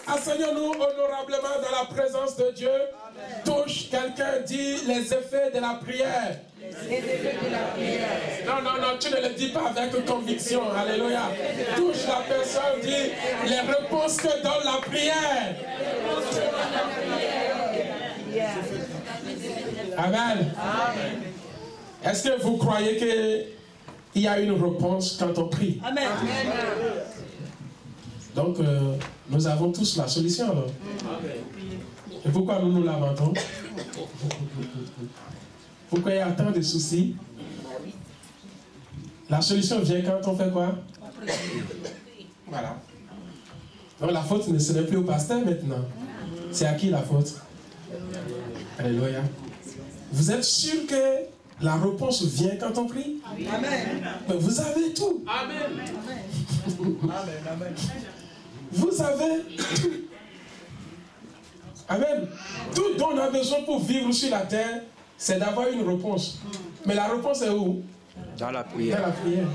Asseyons-nous honorablement dans la présence de Dieu. Amen. Touche, quelqu'un dit les effets de la prière. Les effets de la prière. Non, non, non, tu ne le dis pas avec conviction. Alléluia. Touche la personne, dit les réponses que donne la prière. Amen. Amen. Est-ce que vous croyez qu'il y a une réponse quand on prie? Amen. Donc, nous avons tous la solution. Alors. Et pourquoi nous nous lamentons? Pourquoi il y a tant de soucis? La solution vient quand on fait quoi? Voilà. Donc la faute ne serait plus au pasteur maintenant. C'est à qui la faute? Alléluia. Vous êtes sûr que la réponse vient quand on prie? Amen. Mais vous avez tout. Amen. Amen. Vous avez tout. Amen. Tout dont on a besoin pour vivre sur la terre, c'est d'avoir une réponse. Mais la réponse est où? Dans la prière. Dans la prière.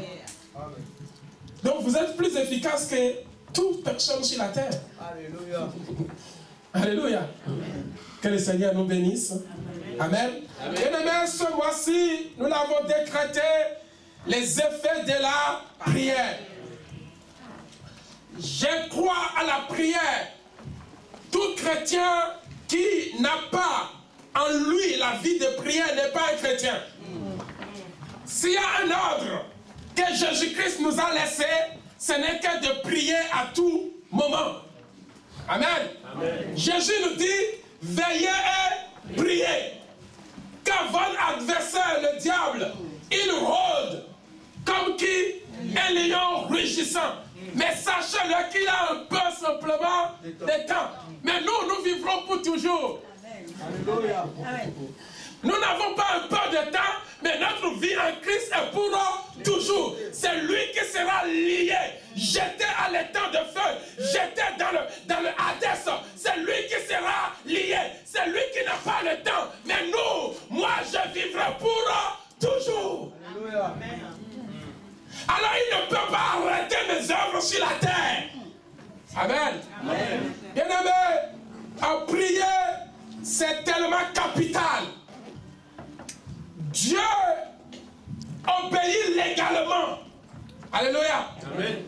Donc vous êtes plus efficace que toute personne sur la terre. Alléluia. Alléluia. Que le Seigneur nous bénisse. Amen. Bien-aimés, ce mois-ci, nous l'avons décrété, les effets de la prière. Je crois à la prière. Tout chrétien qui n'a pas en lui la vie de prière n'est pas un chrétien. S'il y a un ordre que Jésus-Christ nous a laissé, ce n'est que de prier à tout moment. Amen. Amen. Jésus nous dit, veillez et priez. Car votre adversaire, le diable, il rôde comme qui un lion rugissant. Mais sachez-le qu'il a un peu simplement de temps. Mais nous vivrons pour toujours. Alléluia. Nous n'avons pas un peu de temps, mais notre vie en Christ est pour toujours. C'est lui qui sera lié, jeté à l'étang de feu, jeté dans le Hadès. C'est lui qui sera lié. C'est lui qui n'a pas le temps. Mais nous, moi, je vivrai pour toujours. Alléluia. Alors il ne peut pas arrêter mes œuvres sur la terre. Amen. Amen. Bien-aimé, à prier, c'est tellement capital. Dieu obéit légalement. Alléluia. Amen.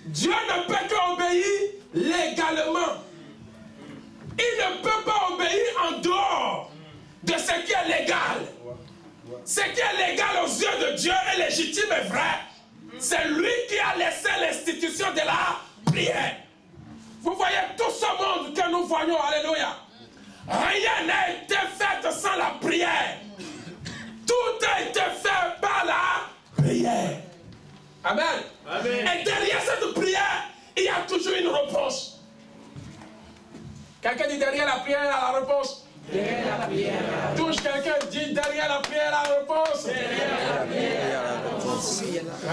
Dieu ne peut qu'obéir légalement. Il ne peut pas obéir en dehors de ce qui est légal. Ce qui est légal aux yeux de Dieu est légitime et vrai. C'est lui qui a laissé l'institution de la prière. Vous voyez tout ce monde que nous voyons, alléluia. Rien n'a été fait sans la prière. Tout a été fait par la prière. Amen. Amen. Et derrière cette prière, il y a toujours une réponse. Quelqu'un dit derrière la prière, il y a la réponse. Derrière la prière. Touche quelqu'un, dit derrière la prière, la réponse. Derrière la prière, la réponse.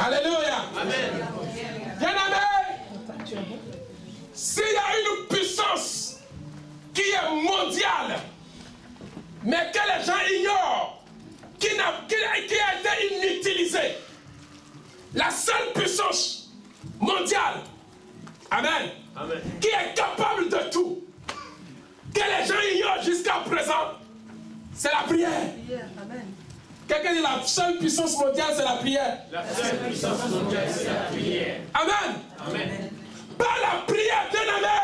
Alléluia. Amen. Bien-aimé, s'il y a une puissance qui est mondiale, mais que les gens ignorent, qui a été inutilisée, la seule puissance mondiale, amen, amen, qui est capable de tout, que les gens ignorent jusqu'à présent, c'est la prière. Amen. Quelqu'un dit la seule puissance mondiale, c'est la prière. La seule puissance mondiale, c'est la prière. Amen. Amen. Par la prière, bien-aimé,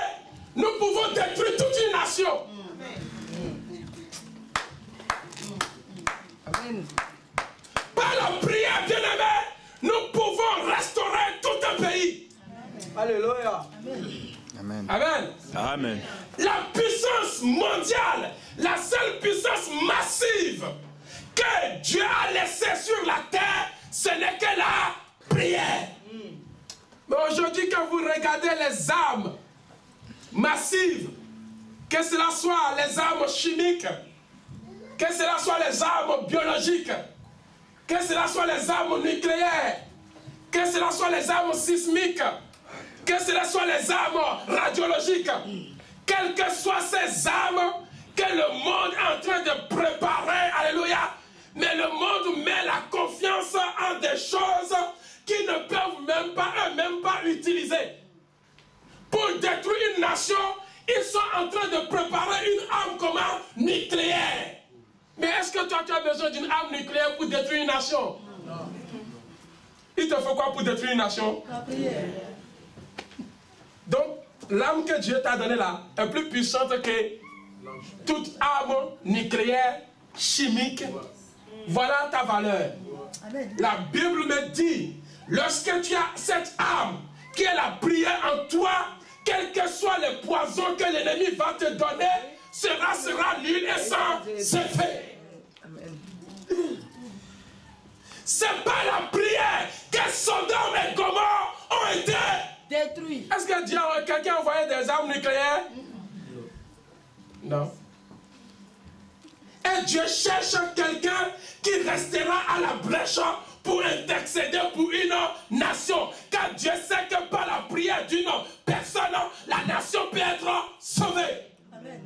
nous pouvons détruire toute une nation. Amen. Par la prière, bien-aimé, nous pouvons restaurer tout un pays. Alléluia. Amen. Amen. Amen. La puissance mondiale, la seule puissance massive que Dieu a laissée sur la terre, ce n'est que la prière. Mais aujourd'hui, quand vous regardez les armes massives, que cela soit les armes chimiques, que cela soit les armes biologiques, que cela soit les armes nucléaires, que cela soit les armes sismiques, que cela soit les armes radiologiques, quelles que soient ces armes que le monde est en train de préparer, alléluia, mais le monde met la confiance en des choses qui ne peuvent même pas eux-mêmes pas utiliser. Pour détruire une nation, Ils sont en train de préparer une arme comment? Nucléaire. Mais est-ce que toi, tu as besoin d'une arme nucléaire pour détruire une nation? Non. Il te faut quoi pour détruire une nation? La prière. Donc, l'arme que Dieu t'a donnée là est plus puissante que toute arme nucléaire, chimique. Voilà ta valeur. Amen. La Bible me dit, lorsque tu as cette arme, qui est la prière en toi, quel que soit le poison que l'ennemi va te donner, sera nul et sans effet. C'est pas la prière que Sodome et Gomorrhe ont été détruits. Est-ce que quelqu'un a envoyé des armes nucléaires? Non. Et Dieu cherche quelqu'un qui restera à la brèche pour intercéder pour une nation. Car Dieu sait que par la prière d'une personne, la nation peut être sauvée. Amen.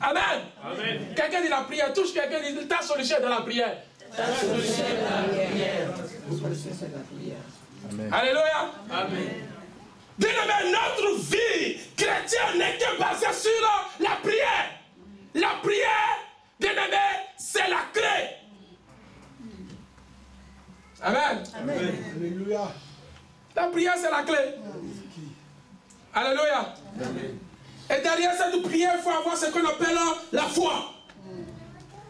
Amen. Amen. Quelqu'un dit la prière, touche quelqu'un, dit ta solution est dans la prière. Ta solution est dans la prière. Amen. Alléluia. Amen. Bien-aimé, notre vie chrétienne n'est que basée sur la prière. La prière, bien-aimé, c'est la clé. Amen. Amen. Alléluia. La prière, c'est la clé. Alléluia. Amen. Et derrière cette prière, il faut avoir ce qu'on appelle la foi.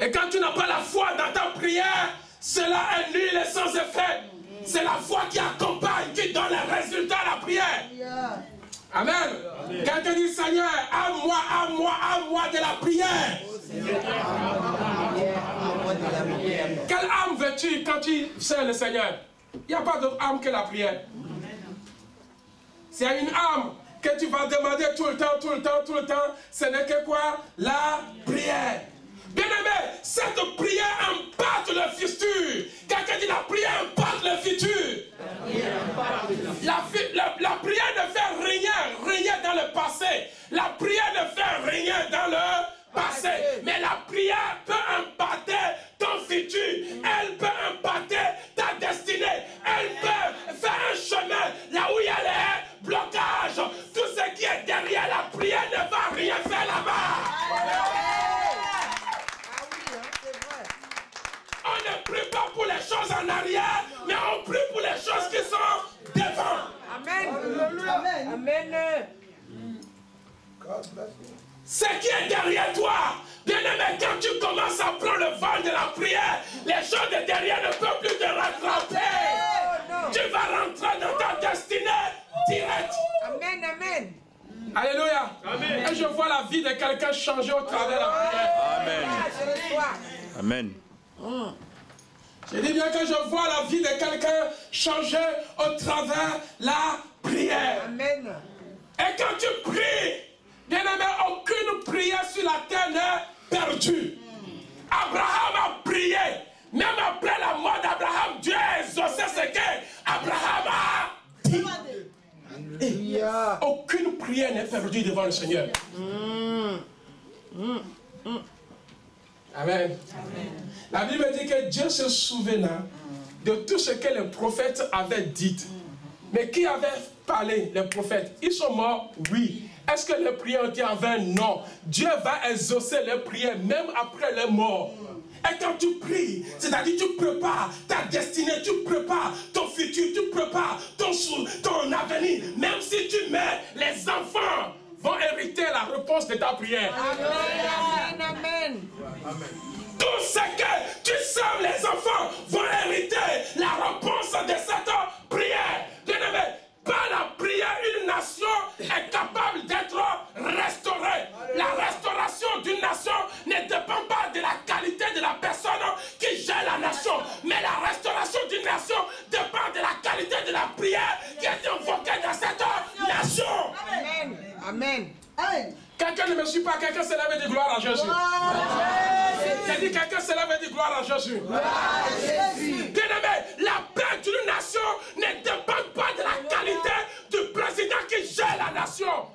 Et quand tu n'as pas la foi dans ta prière, cela est nul et sans effet. C'est la foi qui accompagne, qui donne les résultats à la prière. Amen. Amen. Quelqu'un dit, Seigneur, à moi de la prière. Quelle âme veux-tu quand tu sers le Seigneur? Il n'y a pas d'autre âme que la prière. C'est une âme que tu vas demander tout le temps. Ce n'est que quoi? La prière. Bien-aimé, cette prière impacte le futur. Quelqu'un dit la prière impacte le futur. La prière ne fait rien dans le passé. La prière ne fait rien dans le passé. Mais la prière peut impacter ton futur. Elle peut impacter ta destinée. Elle peut faire un chemin là où il y a les blocages. Tout ce qui est derrière la prière ne va rien faire là-bas. On ne prie pas pour les choses en arrière, mais on prie pour les choses qui sont devant. Amen. Amen. Amen. Ce qui est derrière toi, bien-aimé, quand tu commences à prendre le vent de la prière, les choses de derrière ne peuvent plus te rattraper. Tu vas rentrer dans ta destinée directe. Amen. Amen. Alléluia. Amen. Et je vois la vie de quelqu'un changer au travers de la prière. Amen. Amen. Je dis bien que je vois la vie de quelqu'un changer au travers la prière. Amen. Et quand tu pries, bien aimé, aucune prière sur la terre n'est perdue. Abraham a prié. Même après la mort d'Abraham, Dieu a exaucé ce qu'Abraham a dit. Et aucune prière n'est perdue devant le Seigneur. Amen. Amen. La Bible dit que Dieu se souvenait de tout ce que les prophètes avaient dit. Mais qui avait parlé, les prophètes? Ils sont morts? Oui. Est-ce que les prières ont été en vain? Non. Dieu va exaucer les prières même après les morts. Et quand tu pries, c'est-à-dire tu prépares ta destinée, tu prépares ton futur, tu prépares ton avenir. Même si tu mets, les enfants vont hériter la réponse de ta prière. Amen. Amen. Amen. Tout ce que tu sèmes, les enfants vont hériter la réponse de cette prière. Bien-aimé, par la prière, une nation est capable d'être restaurée. La restauration d'une nation ne dépend pas de la qualité de la personne qui gère la nation, mais la restauration d'une nation dépend de la qualité de la prière qui est invoquée dans cette nation. Amen. Amen. Amen. Quelqu'un ne me suit pas, quelqu'un se lève et dit gloire à Jésus. J'ai dit quelqu'un se lève et dit gloire à Jésus. Bien-aimé, la paix d'une nation ne dépend pas de la qualité du président qui gère la nation.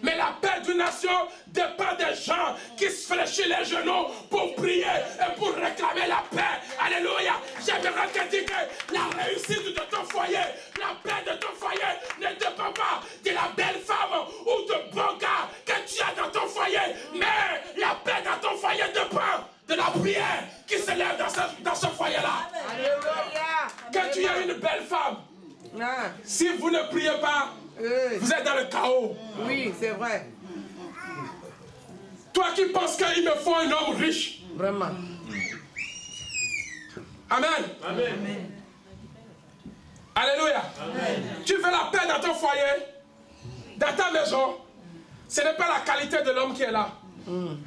Mais la paix d'une nation dépend des gens qui se fléchissent les genoux pour prier et pour réclamer la paix. Alléluia. J'aimerais te dire que la réussite de ton foyer, la paix de ton foyer ne dépend pas de la belle femme ou de bon gars que Oui, c'est vrai. Toi qui penses qu'il me faut un homme riche. Vraiment. Amen. Amen. Alléluia. Amen. Tu veux la paix dans ton foyer, dans ta maison. Ce n'est pas la qualité de l'homme qui est là. Amen.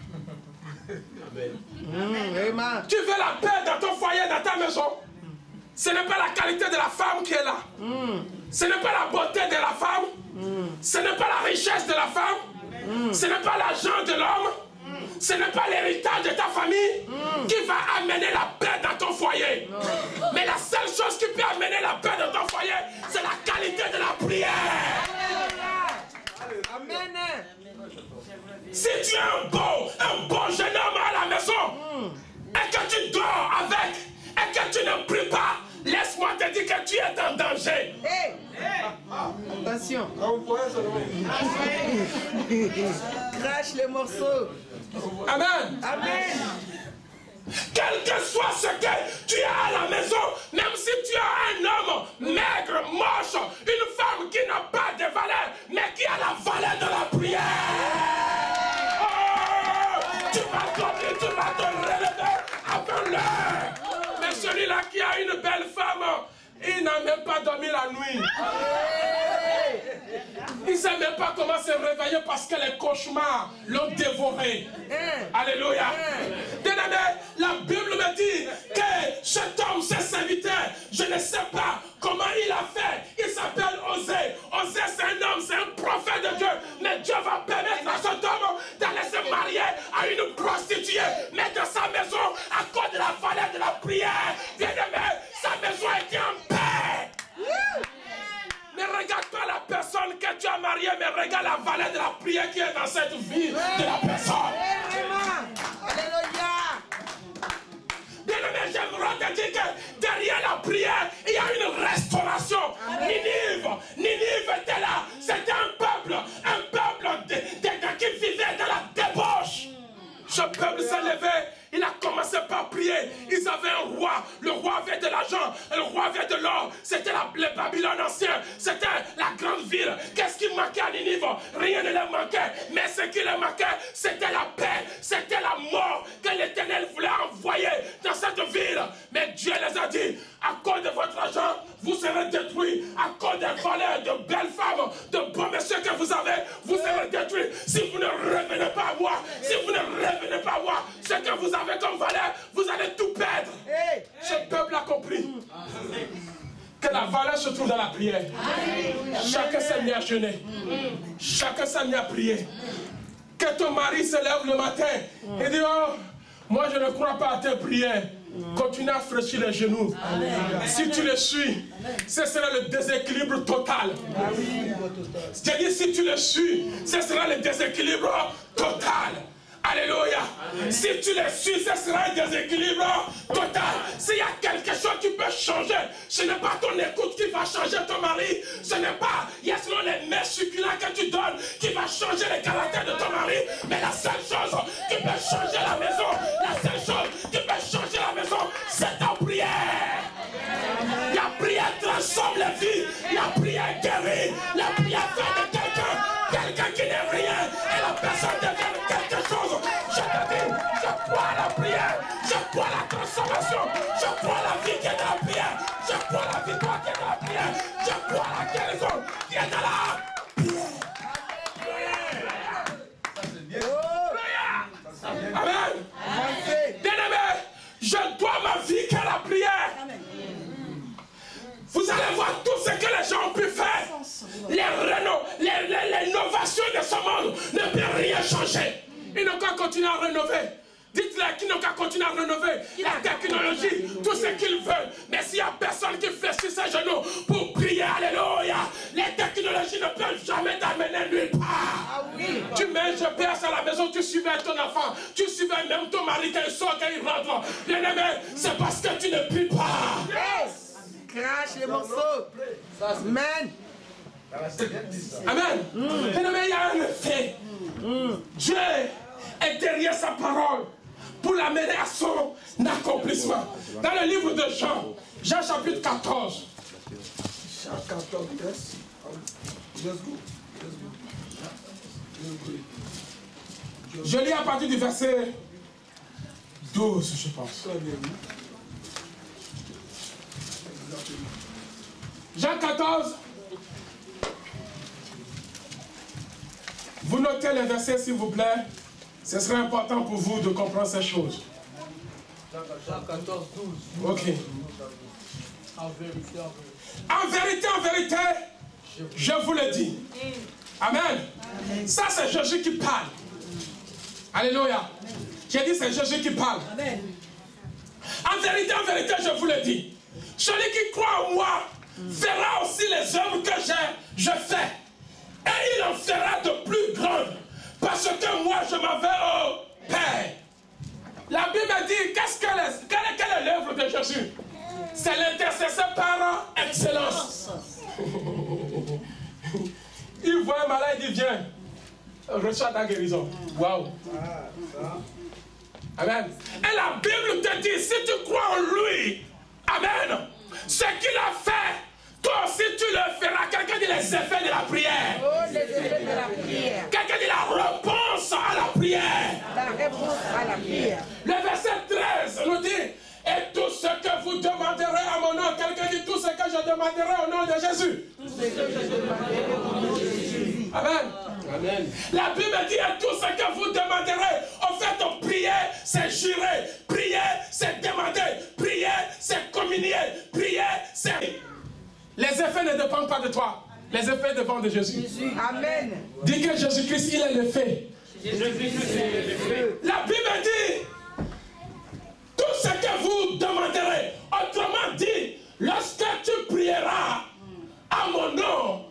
Tu veux la paix dans ton foyer, dans ta maison. Ce n'est pas la qualité de la femme qui est là. Ce n'est pas la beauté de la femme. Ce n'est pas la richesse de la femme. Ce n'est pas l'argent de l'homme. Ce n'est pas l'héritage de ta famille qui va amener la paix dans ton foyer. Mais la seule chose qui peut amener la paix dans ton foyer, c'est la qualité de la prière. Amen. Si tu es un beau jeune homme à la maison, et que tu dors avec, et que tu ne pries pas, laisse-moi te dire que tu es en danger. Hey. Attention. Crache les morceaux. Amen. Amen. Quel que soit ce que tu as à la maison, même si tu as un homme maigre, moche, une femme qui n'a pas de valeur, mais qui a la valeur de la prière. Oh, tu vas dormir, tu vas te relever avant l'heure. Mais celui-là qui a une belle femme, il n'a même pas dormi la nuit. Il ne sait même pas comment se réveiller parce que les cauchemars l'ont dévoré. Alléluia. Bien-aimé, la Bible me dit que cet homme, ce serviteur, je ne sais pas comment il a fait. Il s'appelle Osée. Osée, c'est un homme, c'est un prophète de Dieu. Mais Dieu va permettre à cet homme d'aller se marier à une prostituée. Mais dans sa maison, à cause de la valeur de la prière, bien-aimé, sa maison était en paix. Ne regarde pas la personne que tu as mariée, mais regarde la valeur de la prière qui est dans cette vie de la personne. Alléluia. Bien-aimé, j'aimerais te dire que derrière la prière, il y a une restauration. Ninive était là. C'était un peuple qui vivait dans la débauche. Ce peuple s'est levé, il a commencé par prier. Ils avaient un roi, le roi avait de l'argent, le roi avait de l'or. C'était le Babylone ancien, c'était la grande ville. Qu'est-ce qui manquait à Ninive? Rien ne leur manquait, mais ce qui leur manquait, c'était la paix, c'était la mort que l'Éternel voulait envoyer dans cette ville. Mais Dieu les a dit, à cause de votre argent, vous serez détruits. À cause des valeurs, de belles femmes, de beaux messieurs que vous avez, vous serez détruits. Si vous ne revenez pas à moi, si vous ne revenez pas à moi, ce que vous avez comme valeur, vous allez tout perdre. Ce peuple a compris que la valeur se trouve dans la prière. Chacun s'est mis à jeûner. Chacun s'est mis à prier. Que ton mari se lève le matin et dit, oh, moi je ne crois pas à tes prières. Continue à fraîchir les genoux. Si tu le suis, ce sera le déséquilibre total. J'ai dit, si tu le suis, ce sera le déséquilibre total. Alléluia. Si tu les suis, ce sera un déséquilibre total. S'il y a quelque chose qui peut changer, ce n'est pas ton écoute qui va changer ton mari. Ce n'est pas, selon les mets succulents que tu donnes qui va changer le caractère de ton mari. Mais la seule chose qui peut changer la maison, la seule chose qui peut changer la maison, c'est ta prière. La prière transforme la vie. La prière guérit. La prière fait de quelqu'un qui n'est rien. Et la personne devient quelque chose. Je te dis, je crois à la prière. Je crois à la transformation. Je crois à la vie qui est dans la prière. Je crois à la victoire qui est dans la prière. Je crois à la guérison qui est dans la prière. Amen. Bien-aimé, je dois ma vie qu'à la prière. Vous allez voir tout ce que les gens ont pu faire. L'innovation de ce monde ne peut rien changer. Ils n'ont qu'à continuer à rénover. Dites-leur qu'ils n'ont qu'à continuer à rénover la technologie, tout ce qu'ils veulent. Mais s'il n'y a personne qui fait sur ses genoux pour prier, alléluia, les technologies ne peuvent jamais t'amener nulle part. Tu mets un GPS à la maison, tu suivais ton enfant, tu suivais même ton mari quand il sort, quand il rentre. Bien-aimé, c'est parce que tu ne pries pas. Crache les morceaux. Amen. Amen. Bien-aimé, il y a un effet. Dieu est derrière sa parole pour l'amener à son accomplissement. Dans le livre de Jean, Jean chapitre 14. Jean 14, yes. Let's go. Je lis à partir du verset 12, je pense. Jean 14. Vous notez les versets, s'il vous plaît. Ce serait important pour vous de comprendre ces choses. Jean 14, 12. Ok. En vérité, En vérité, je vous le dis. Amen. Ça, c'est Jésus qui parle. Alléluia. J'ai dit, c'est Jésus qui parle. Amen. En vérité, je vous le dis. Celui qui croit en moi verra aussi les œuvres que je fais. Et il en fera de plus grandes. Parce que moi, je m'en vais au Père. La Bible dit, quelle est l'œuvre de Jésus? C'est l'intercesseur par excellence. Il voit un malade, il dit, viens, reçois ta guérison. Waouh. Amen. Et la Bible te dit, si tu crois en lui, amen, ce qu'il a fait, toi aussi tu le feras. Quelqu'un dit les effets de la prière. Oh, les effets de la prière. Quelqu'un dit la réponse à la prière. La réponse à la prière. Le verset 13 nous dit, et tout ce que vous demanderez à mon nom, quelqu'un dit tout ce que je demanderai au nom de Jésus. Tout ce que je demanderai au nom de Jésus. Amen. Amen. La Bible dit, et tout ce que vous demanderez, en fait, prier, c'est jurer. Prier, c'est demander. Prier, c'est communier. Prier, c'est... Les effets ne dépendent pas de toi. Les effets dépendent de Jésus. Amen. Dis que Jésus-Christ, il est le fait. La Bible dit, tout ce que vous demanderez, autrement dit, lorsque tu prieras à mon nom,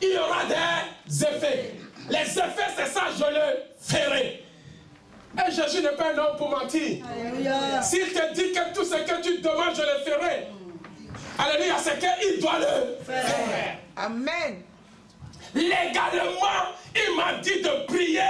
il y aura des effets. Les effets, c'est ça, je le ferai. Et Jésus n'est pas un homme pour mentir. S'il te dit que tout ce que tu demandes, je le ferai. Alléluia, c'est qu'il doit le faire. Amen. Légalement, il m'a dit de prier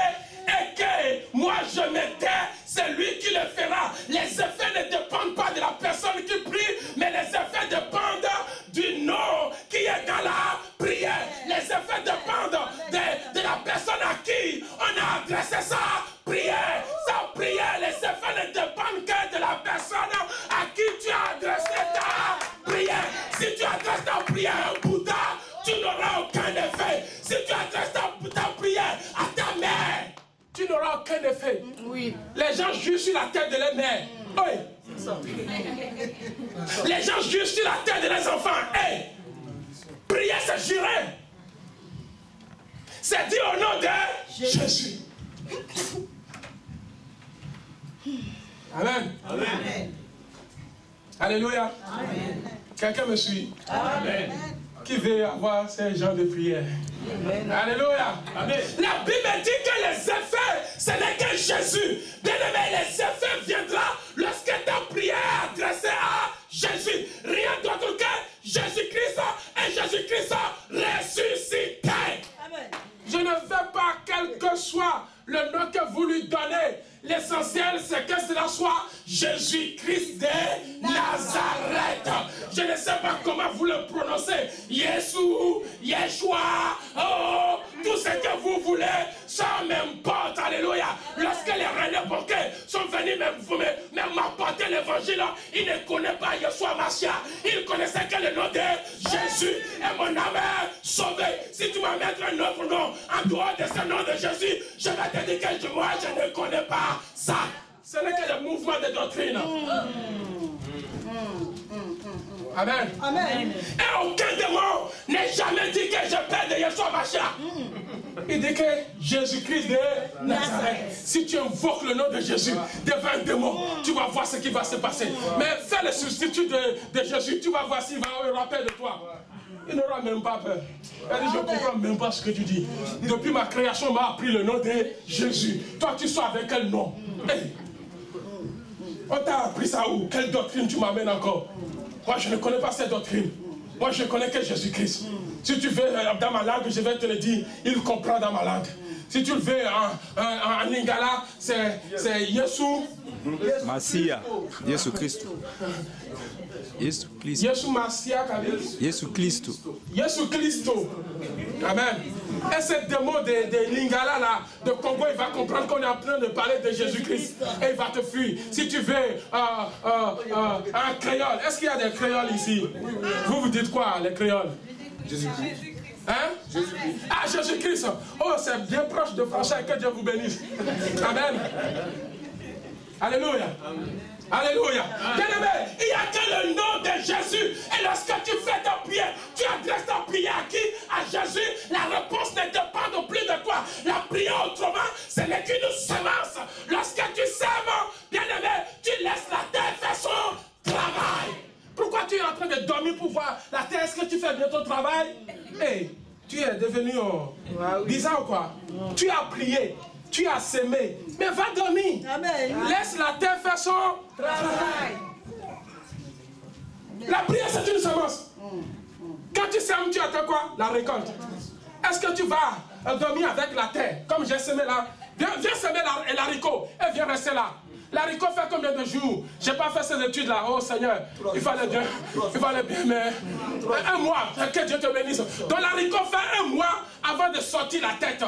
et que moi je m'étais, c'est lui qui le fera. Les effets ne dépendent pas de la personne qui prie, mais les effets dépendent du nom qui est dans la prière. Les effets dépendent de la personne à qui on a adressé sa prière. Sa prière, les effets ne dépendent que de la personne à qui tu as adressé ta prière. Si tu adresses ta prière à un Bouddha, tu n'auras aucun effet. Si tu adresses ta prière à ta mère, tu n'auras aucun effet. Oui. Les gens jugent sur la tête de leur mère. Oui. Les gens jugent sur la tête de leurs enfants. Hey. Prier, c'est jurer. C'est dire au nom de Jésus. Amen. Amen. Alléluia. Amen. Quelqu'un me suit? Amen. Qui veut avoir ces gens de prière? Amen. Alléluia. Amen. La Bible dit que les effets, ce n'est que Jésus. Bien-aimé, les effets viendront lorsque ta prière est adressée à Jésus. Rien d'autre que Jésus-Christ et Jésus-Christ ressuscité. Amen. Je ne veux pas, quel que soit le nom que vous lui donnez, l'essentiel c'est que cela soit Jésus-Christ de Nazareth. Je ne sais pas comment vous le prononcez. Yeshua, Yeshua, oh, tout ce que vous voulez, ça m'importe. Alléluia. Lorsque les reines banquets sont venus même m'apporter l'évangile, ils ne connaissaient pas Yeshua Mashiach. Ils connaissaient que le nom de Jésus. Et mon âme est sauvée. Si tu vas mettre un autre nom en dehors de ce nom de Jésus, je vais te dire que moi je ne connais pas ça. Ce n'est que le mouvement de doctrine. Amen. Amen. Et aucun démon n'a jamais dit que je perds de Yeshua Mashiach. Il dit que Jésus-Christ de Nazareth. Si tu invoques le nom de Jésus devant un démon, tu vas voir ce qui va se passer. Mais fais le substitut de Jésus, tu vas voir s'il va avoir rappel de toi. Il n'aura même pas peur. Elle dit, je ne comprends même pas ce que tu dis. Depuis ma création, on m'a appris le nom de Jésus. Toi, tu sois avec quel nom? Hey. On t'a appris ça où? Quelle doctrine tu m'amènes encore? Moi, je ne connais pas cette doctrine. Moi, je connais que Jésus-Christ. Si tu veux dans ma langue, je vais te le dire. Il comprend dans ma langue. Si tu le veux en lingala, c'est Yesu. Masia. Yesu Christo. Yesu Christo. Yesu Masia. Yesu Christo. Yesu Christo. Amen. Et ce démon de lingala là, de Congo, il va comprendre qu'on est en train de parler de Jésus-Christ. Et il va te fuir. Si tu veux un créole, est-ce qu'il y a des créoles ici? Vous dites quoi, les créoles? Jésus-Christ. Hein? Jésus-Christ. Ah, Jésus-Christ. Oh, c'est bien proche de français. Que Dieu vous bénisse. Amen. Alléluia. Alléluia. Bien-aimé, il n'y a que le nom de Jésus. Et lorsque tu fais ta prière, tu adresses ta prière à qui? À Jésus. La réponse ne dépend plus de toi. La prière autrement, ce n'est qu'une semence. Lorsque tu sèmes, bien-aimé, tu laisses la terre faire son travail. Pourquoi tu es en train de dormir pour voir la terre? Est-ce que tu fais bien ton travail? Hey, tu es devenu bizarre ou quoi? Tu as prié. Tu as semé, mais va dormir. Amen. Laisse la terre faire son travail. La prière, c'est une semence. Quand tu sèmes, tu attends quoi? La récolte. Est-ce que tu vas dormir avec la terre? Comme j'ai semé là. Viens semer l'haricot et viens rester là. L'haricot fait combien de jours? Je n'ai pas fait ces études là. Oh Seigneur, il fallait bien, mais un mois, que Dieu te bénisse. Donc l'haricot fait un mois avant de sortir la tête.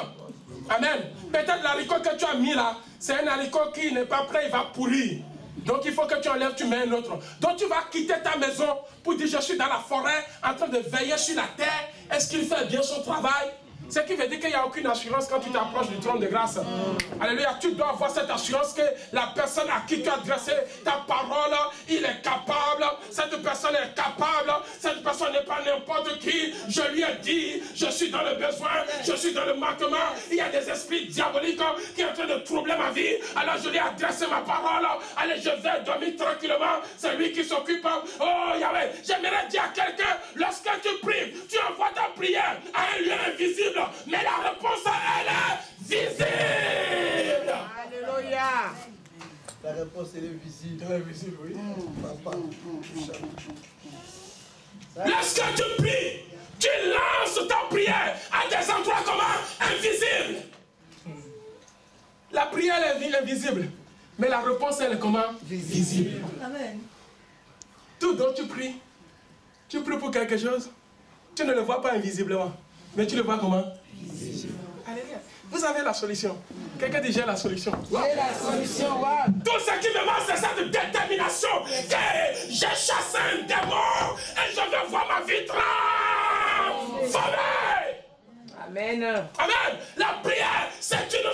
Amen. Peut-être l'haricot que tu as mis là, c'est un haricot qui n'est pas prêt, il va pourrir. Donc il faut que tu enlèves, tu mets un autre. Donc tu vas quitter ta maison pour dire je suis dans la forêt en train de veiller sur la terre. Est-ce qu'il fait bien son travail? Ce qui veut dire qu'il n'y a aucune assurance quand tu t'approches du trône de grâce. Alléluia. Tu dois avoir cette assurance que la personne à qui tu as adressé ta parole, il est capable. Cette personne est capable. Cette personne n'est pas n'importe qui. Je lui ai dit, je suis dans le besoin, je suis dans le manquement. Il y a des esprits diaboliques qui sont en train de troubler ma vie. Alors je lui ai adressé ma parole. Allez, je vais dormir tranquillement. C'est lui qui s'occupe. Oh Yahweh, j'aimerais dire à quelqu'un, lorsque tu pries, tu envoies ta prière à un lieu invisible. Mais la réponse, elle est visible. Alléluia. La réponse, elle est visible. Elle est visible, oui. Papa. Lorsque tu pries, tu lances ta prière à des endroits comment? Invisibles. La prière, elle est invisible. Mais la réponse, elle est comment? Visible. Amen. Tout dont tu pries pour quelque chose, tu ne le vois pas invisiblement. Mais tu le vois comment? Visible. Alléluia. Vous avez la solution. Quelqu'un dit j'ai la solution. J'ai la solution. Wow. Tout ce qui me manque, c'est cette détermination. Que j'ai chassé un démon et je veux voir ma vie transformée. Amen. Amen. La prière, c'est une